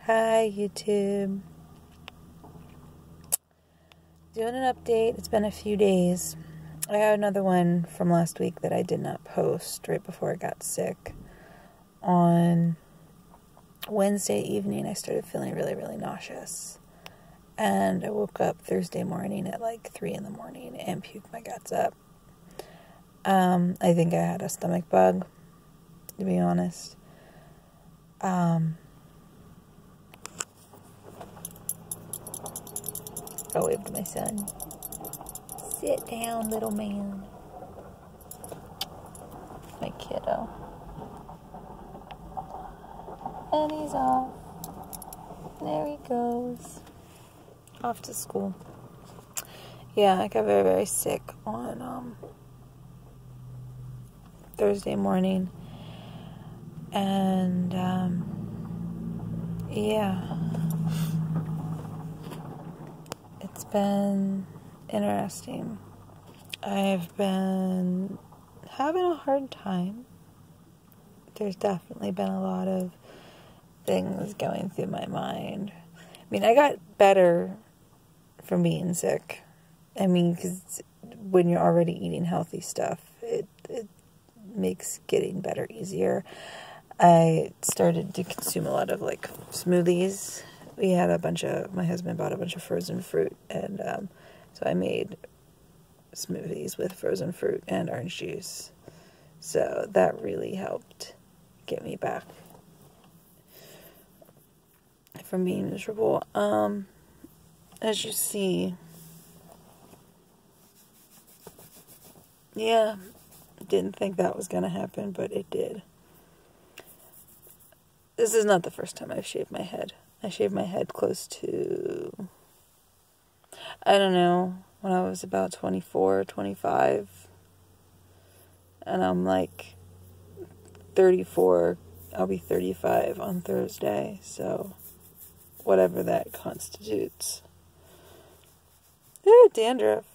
Hi, YouTube. Doing an update. It's been a few days. I had another one from last week that I did not post right before I got sick. On Wednesday evening, I started feeling really, really nauseous. And I woke up Thursday morning at like 3 in the morning and puked my guts up. I think I had a stomach bug, to be honest. I'll wave to my son. Sit down, little man. My kiddo. And he's off. There he goes. Off to school. Yeah, I got very, very sick on Thursday morning. And, yeah. It's been interesting. I've been having a hard time. There's definitely been a lot of things going through my mind. I mean, I got better from being sick. I mean, because when you're already eating healthy stuff, it makes getting better easier. I started to consume a lot of, like, smoothies. My husband bought a bunch of frozen fruit, and so I made smoothies with frozen fruit and orange juice. So that really helped get me back from being miserable. As you see, yeah, didn't think that was going to happen, but it did. This is not the first time I've shaved my head. I shaved my head close to, I don't know, when I was about 24, 25. And I'm like 34. I'll be 35 on Thursday. So, whatever that constitutes. Ooh, dandruff.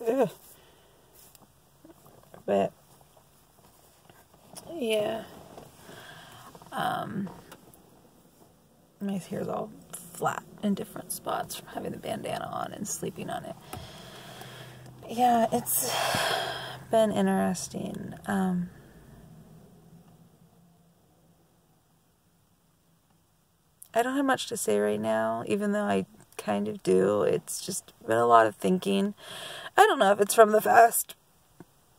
Ugh. But, yeah. My hair's all flat in different spots from having the bandana on and sleeping on it. Yeah, it's been interesting. I don't have much to say right now, even though I kind of do. It's just been a lot of thinking. I don't know if it's from the fast.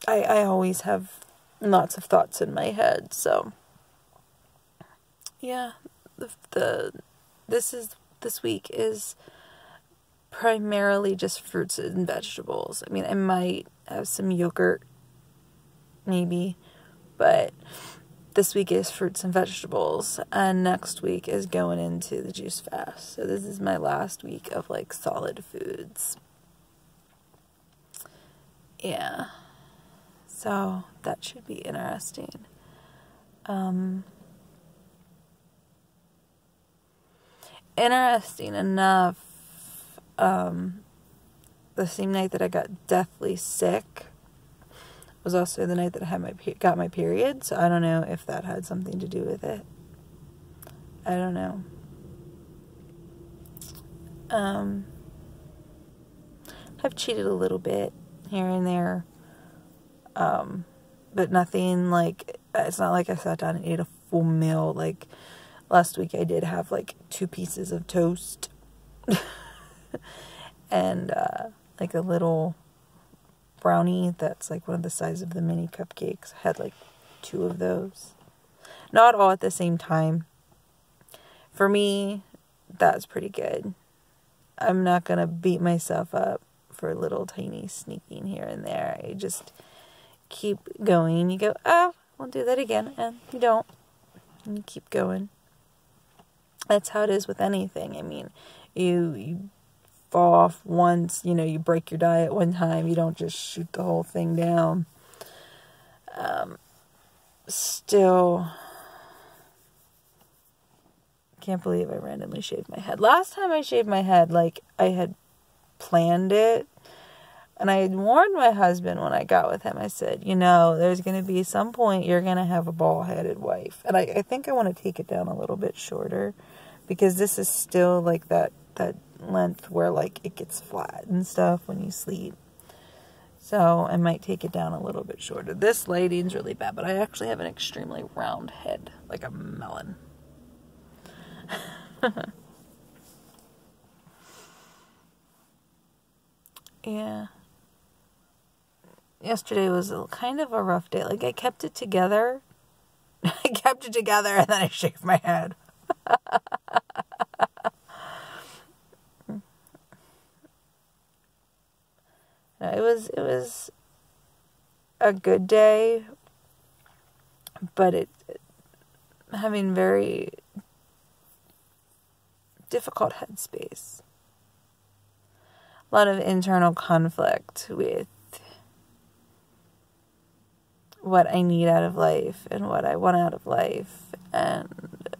I always have lots of thoughts in my head, so yeah. This week is primarily just fruits and vegetables. I mean, I might have some yogurt, maybe, but this week is fruits and vegetables, and next week is going into the juice fast. So this is my last week of, like, solid foods. Yeah. So that should be interesting. Interesting enough, the same night that I got deathly sick was also the night that I got my period, so I don't know if that had something to do with it. I don't know. I've cheated a little bit here and there, but nothing like, it's not like I sat down and ate a full meal. Like, last week I did have, like, 2 pieces of toast and, like, a little brownie that's, like, one of the size of the mini cupcakes. I had, like, 2 of those. Not all at the same time. For me, that's pretty good. I'm not gonna beat myself up for a little tiny sneaking here and there. I just keep going. You go, oh, I'll do that again, and you don't. And you keep going. That's how it is with anything. I mean, you fall off once, you break your diet one time. You don't just shoot the whole thing down. Still, can't believe I randomly shaved my head. Last time I shaved my head, like, I had planned it. And I had warned my husband when I got with him. I said, there's going to be some point you're going to have a bald-headed wife. And I think I want to take it down a little bit shorter, because this is still like that length where like it gets flat and stuff when you sleep. So I might take it down a little bit shorter. This lighting's really bad, but I actually have an extremely round head, like a melon. Yeah. Yesterday was kind of a rough day. Like, I kept it together. I kept it together, and then I shaved my head. No, it was a good day, but having very difficult headspace. A lot of internal conflict with what I need out of life and what I want out of life, and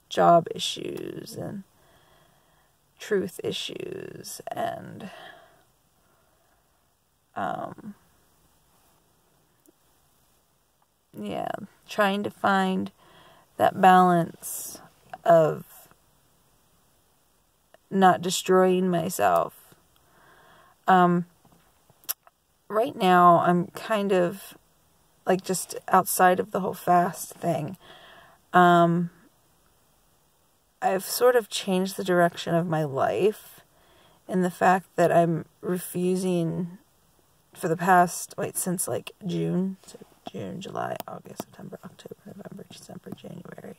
job issues and truth issues, and trying to find that balance of not destroying myself. Right now I'm kind of like just outside of the whole fast thing. I've sort of changed the direction of my life in the fact that I'm refusing for the past, since like June, July, August, September, October, November, December, January,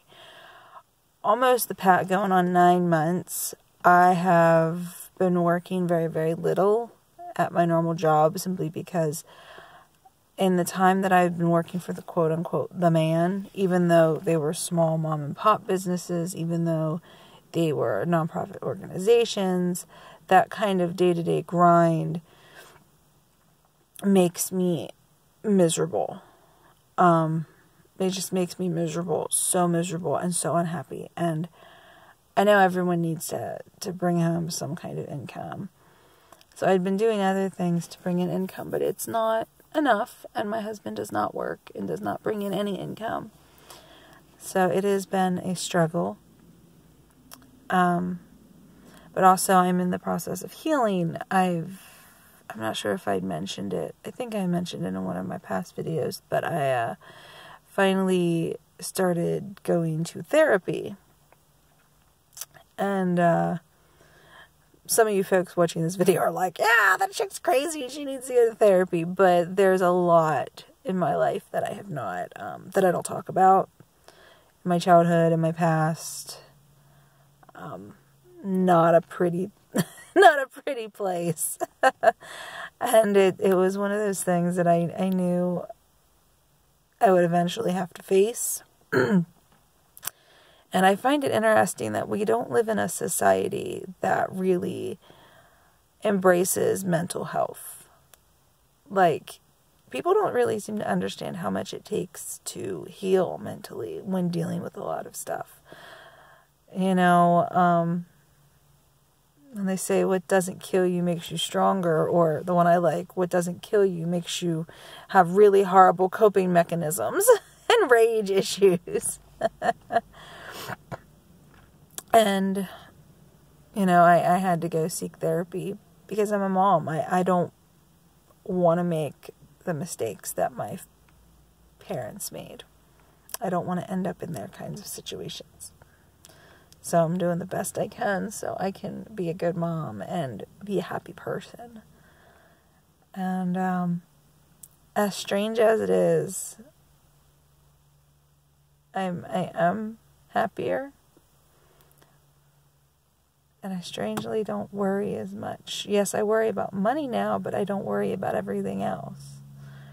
almost going on 9 months, I have been working very, very little at my normal job, simply because in the time that I've been working for the quote-unquote the man, even though they were small mom and pop businesses, even though they were nonprofit organizations, that kind of day-to-day grind makes me miserable. It just makes me miserable, so miserable and so unhappy. And I know everyone needs to bring home some kind of income. So I'd been doing other things to bring in income, but it's not enough, and my husband does not work and does not bring in any income. So it has been a struggle. But also I'm in the process of healing. I'm not sure if I'd mentioned it. I think I mentioned it in one of my past videos, but I finally started going to therapy. And some of you folks watching this video are like, yeah, that chick's crazy, she needs to go to therapy. But there's a lot in my life that I have not, that I don't talk about. In my childhood, in my past. Not a pretty place. And it was one of those things that I knew I would eventually have to face. And I find it interesting that we don't live in a society that really embraces mental health. Like, people don't really seem to understand how much it takes to heal mentally when dealing with a lot of stuff. And they say what doesn't kill you makes you stronger, or the one I like, what doesn't kill you makes you have really horrible coping mechanisms and rage issues. And, I had to go seek therapy because I'm a mom. I don't want to make the mistakes that my parents made. I don't want to end up in their kinds of situations. So I'm doing the best I can so I can be a good mom and be a happy person. And as strange as it is, I am happier. And I strangely don't worry as much. Yes, I worry about money now, but I don't worry about everything else.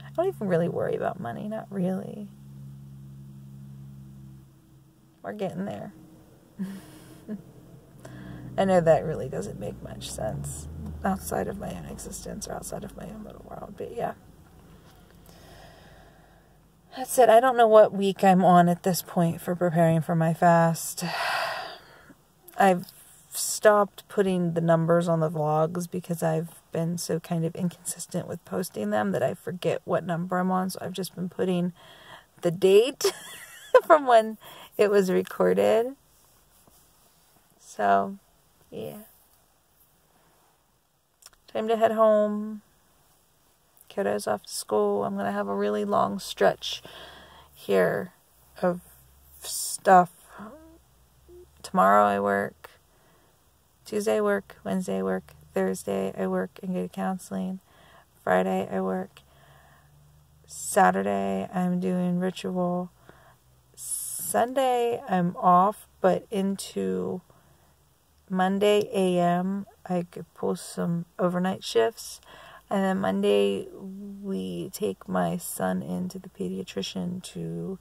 I don't even really worry about money, not really. We're getting there. I know that really doesn't make much sense outside of my own existence or outside of my own little world, but yeah. That's it. I don't know what week I'm on at this point for preparing for my fast. I've stopped putting the numbers on the vlogs because I've been so kind of inconsistent with posting them that I forget what number I'm on. So I've just been putting the date from when it was recorded. So, yeah. Time to head home. Kiddo's off to school. I'm going to have a really long stretch here of stuff. Tomorrow I work. Tuesday I work. Wednesday I work. Thursday I work and go to counseling. Friday I work. Saturday I'm doing ritual. Sunday I'm off, but into Monday a.m. I could pull some overnight shifts. And then Monday we take my son into the pediatrician to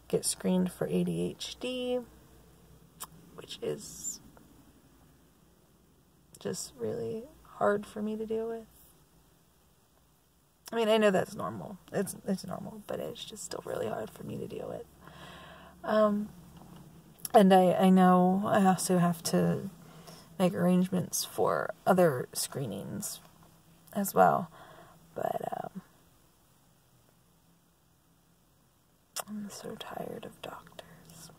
get screened for ADHD, which is just really hard for me to deal with. I mean, I know that's normal. It's normal, but it's just still really hard for me to deal with. And I know I also have to make arrangements for other screenings as well. But I'm so tired of doctors.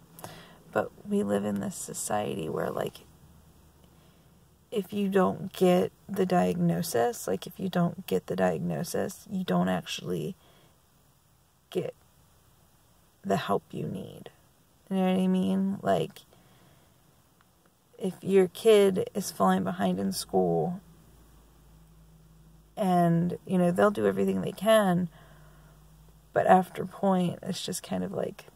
But we live in this society where, like, if you don't get the diagnosis, you don't actually get the help you need. You know what I mean? Like, if your kid is falling behind in school, and, you know, they'll do everything they can, but after a point, it's just kind of like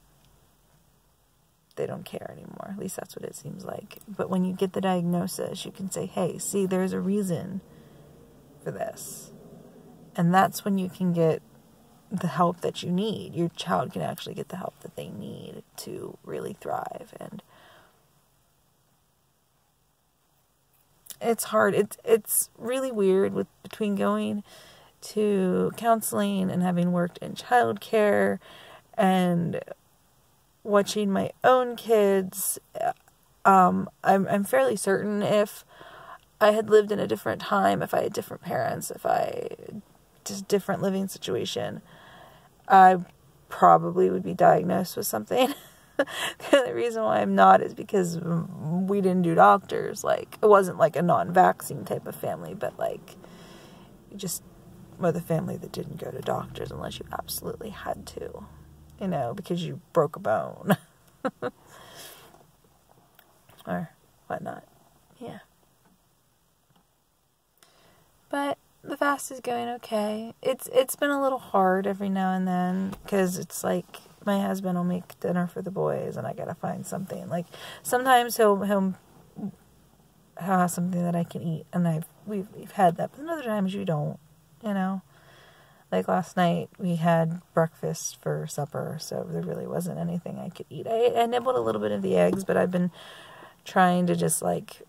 they don't care anymore. At least that's what it seems like. But when you get the diagnosis, you can say, hey, see, there's a reason for this. And that's when you can get the help that you need. Your child can actually get the help that they need to really thrive. And it's hard. It's really weird between going to counseling and having worked in childcare and watching my own kids. I'm fairly certain if I had lived in a different time, if I had different parents, if I just different living situation, I probably would be diagnosed with something. The reason why I'm not is because we didn't do doctors. Like, it wasn't like a non-vaccine type of family, but like, we just were the family that didn't go to doctors unless you absolutely had to, you know, because you broke a bone or whatnot. Yeah. But the fast is going okay. It's been a little hard every now and then because it's like my husband will make dinner for the boys and I gotta find something. Like, sometimes he'll have something that I can eat, and we've had that, but other times you don't, you know. Like last night we had breakfast for supper, so there really wasn't anything I could eat. I nibbled a little bit of the eggs, but I've been trying to just like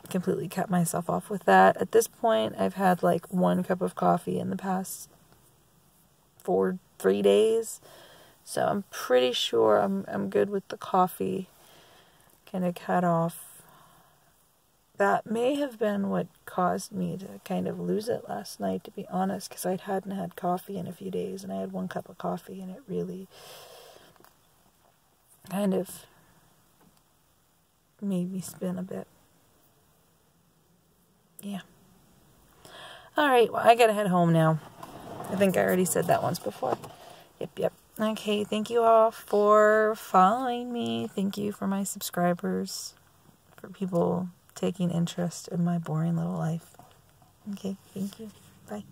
completely cut myself off with that. At this point, I've had like 1 cup of coffee in the past 3 days. So I'm pretty sure I'm good with the coffee. Kind of cut off. That may have been what caused me to kind of lose it last night, to be honest, because I hadn't had coffee in a few days, and I had 1 cup of coffee, and it really kind of made me spin a bit. Yeah. Alright, well, I gotta head home now. I think I already said that once before. Yep. Okay, thank you all for following me. Thank you for my subscribers, for people taking interest in my boring little life. Okay, thank you. Bye.